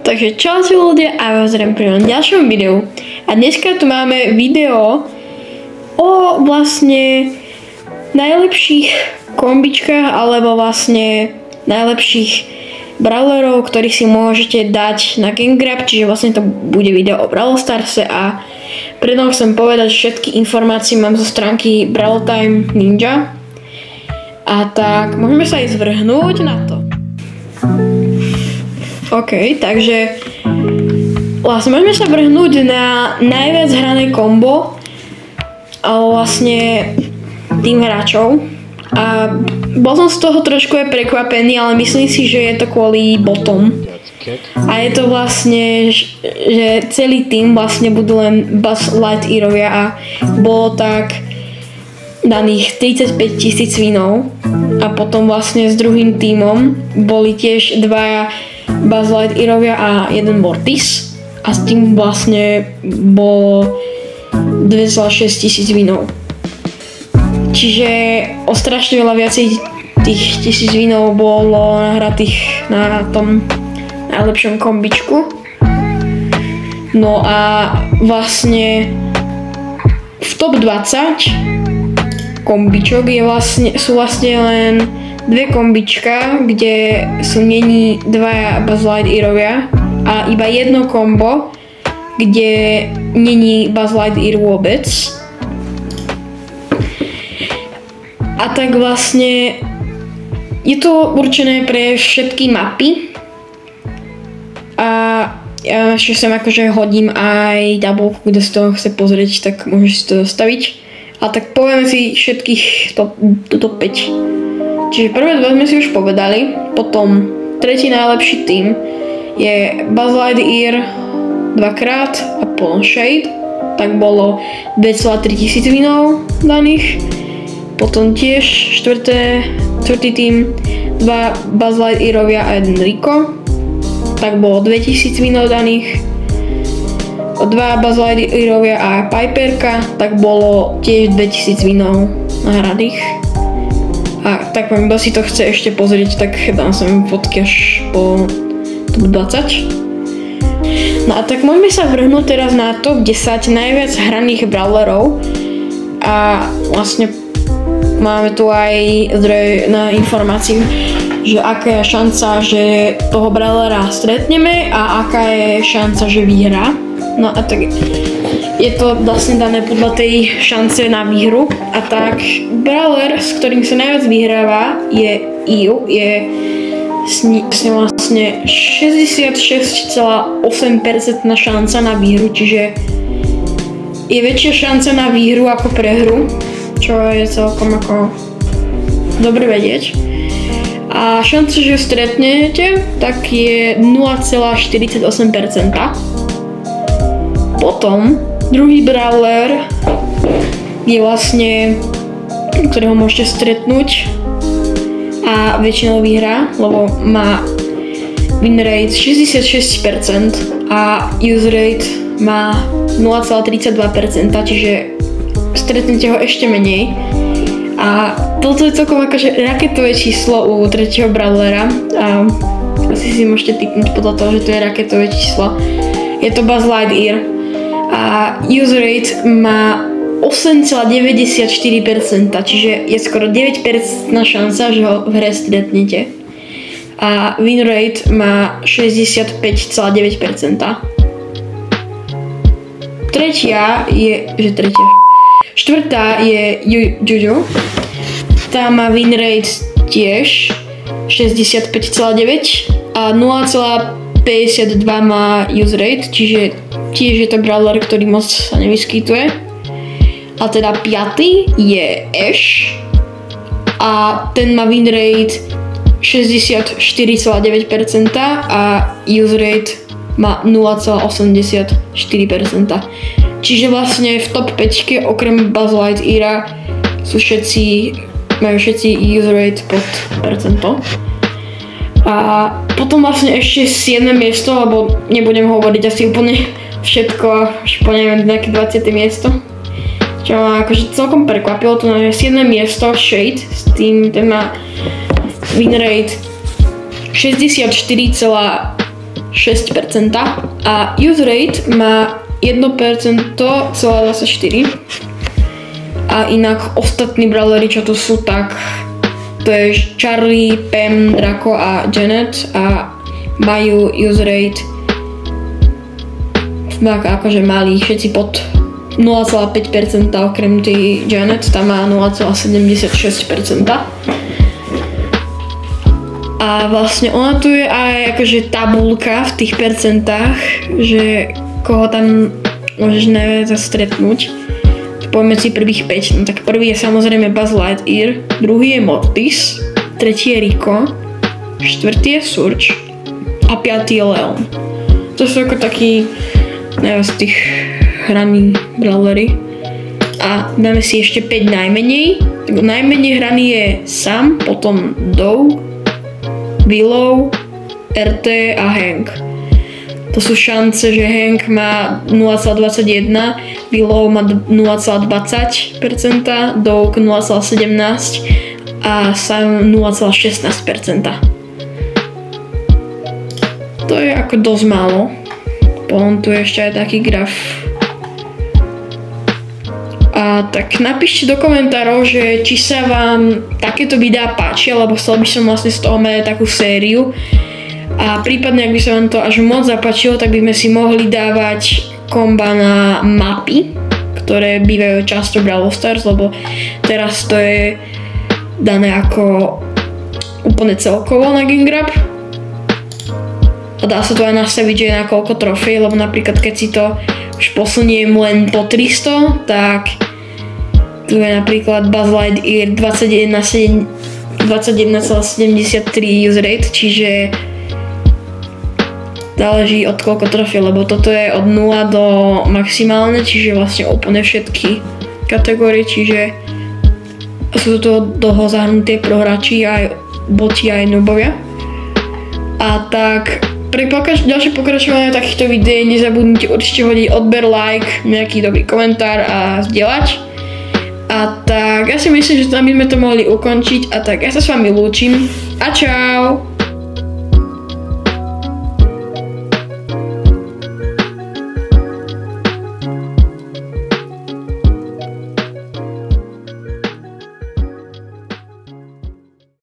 Takže čaute ľudia a vás zdravím pri ďalšom videu. A dneska tu máme video o vlastne najlepších kombičkách alebo vlastne najlepších brawlerov, ktorých si môžete dať na GameGrab, čiže vlastne to bude video o Brawl Starse a predom chcem povedať, že všetky informácie mám zo stránky Brawl Time Ninja. A tak môžeme sa aj zvrhnúť na to. OK, takže vlastne môžeme sa vrhnúť na najviac hrané kombo vlastne tým hráčov a bol som z toho trošku aj prekvapený, ale myslím si, že je to kvôli botom a je to vlastne, že celý tým vlastne budú len Buzz Lightyearovia a bolo tak daných 35 000 winov a potom vlastne s druhým tímom boli tiež dvaja Buzz Lightyearovia a jeden Mortis a s tým vlastne bolo 2,6 000 winov. Čiže o strašne veľa viacej tých 1000 winov bolo nahratých na tom najlepšom kombičku. No a vlastne v top 20 kombičok sú vlastne len dve kombička, kde sú není dvaja Buzz Lightyearovia a iba jedno kombo, kde není Buzz Lightyear vôbec. A tak vlastne je to určené pre všetky mapy a ja ešte sem akože hodím aj tabulku, kto si to chce pozrieť, tak môžeš si to dostaviť. A tak povieme si všetkých top 5. Čiže prvé dva sme si už povedali, potom tretí najlepší tým je Buzz Lightyear dvakrát a Polon Shade, tak bolo 2,3 000 winov daných. Potom tiež štvrtý tým, dva Buzz Lightyearovia a jeden Rico, tak bolo 2000 winov daných. Dva Buzz Lightyearovia a Piperka, tak bolo tiež 2000 winov nahraných. A tak poviem, kto si to chce ešte pozrieť, tak dám sem fotky až po top 20. No a tak môžeme sa vrhnúť teraz na top 10 najviac hraných brawlerov. A vlastne máme tu aj zdroj na informáciu, že aká je šanca, že toho brawlera stretneme a aká je šanca, že vyhrá. No a tak je to vlastne dané podľa tej šance na výhru a tak brawler, s ktorým sa najviac vyhráva je Ew, je s ním vlastne 66,8% šanca na výhru, čiže je väčšia šanca na výhru ako prehru, čo je celkom ako dobre vedieť. A šanca, že stretnete, tak je 0,48%. Potom druhý brawler je vlastne, ktorého môžete stretnúť a väčšinou vyhrá, lebo má win rate 66% a use rate má 0,32%, čiže stretnete ho ešte menej. A toto je celkom akože raketové číslo u tretieho brawlera a asi si môžete tipnúť podľa toho, že to je raketové číslo. Je to Buzz Lightyear. A use rate má 8,94%, čiže je skoro 9% šanca, že ho v hre stretnete. A win rate má 65,9%. Štvrtá je Juju. Tá má win rate tiež 65,9% a 0,52 má use rate, čiže tiež je to brawler, ktorý moc sa nevyskytuje. A teda piatý je Ash a ten má win rate 64,9% a use rate má 0,84%. Čiže vlastne v top 5 okrem Buzz Lightyeara majú všetci use rate pod percento. A potom vlastne ešte 7. miesto, lebo nebudem hovoriť asi úplne všetko, až po neviem nejaké 20. miesto. Čo ma akože celkom prekvapilo, tu na 7. miesto Shade, s tým ten má win rate 64,5%, a use rate má 1%,24 a inak ostatní brawlery, čo tu sú, tak to je Charlie, Pam, Draco a Janet a majú use rate akože malý, všetci pod 0,5% okrem tej Janet, tam má 0,76%. A vlastne ona tu je aj akože tabulka v tých percentách, že koho tam môžeš najviac stretnúť. Poďme si prvých 5, no tak prvý je samozrejme Buzz Lightyear, druhý je Mortis, tretí je Rico, štvrtý je Surge a piatý je Leon. To sú ako takí najviac tých hraní brawlery. A dáme si ešte 5 najmenej. Tak najmenej hraný je Sam, potom Dove, Willow, RT a Hank. To sú šance, že Hank má 0,21, Willow má 0,20%, Dove 0,17 a Sam 0,16%. To je ako dosť málo. Potom tu je ešte aj taký graf. A tak napíšte do komentárov, že či sa vám takéto videá páčia, lebo chcel by som vlastne z toho mať takú sériu. A prípadne, ak by sa vám to až moc zapáčilo, tak by sme si mohli dávať komba na mapy, ktoré bývajú často v Brawl Stars, lebo teraz to je dané ako úplne celkovo na Game Grab. A dá sa to aj nastaviť, že je na koľko trofej, lebo napríklad keď si to už posuniem len po 300, tak tu je napríklad Buzz Lightyear 21,73 use rate, čiže záleží od koľko trofej, lebo toto je od 0 do maximálne, čiže vlastne úplne všetky kategórie, čiže sú to toho zahrnuté prohráči, aj boti, aj noobovia. A tak pre ďalšie pokračovanie takýchto videí nezabudnite určite hodiť odber, like, nejaký dobrý komentár a zdieľať. A tak ja si myslím, že tam by sme to mohli ukončiť a tak ja sa s vami lúčim a čau!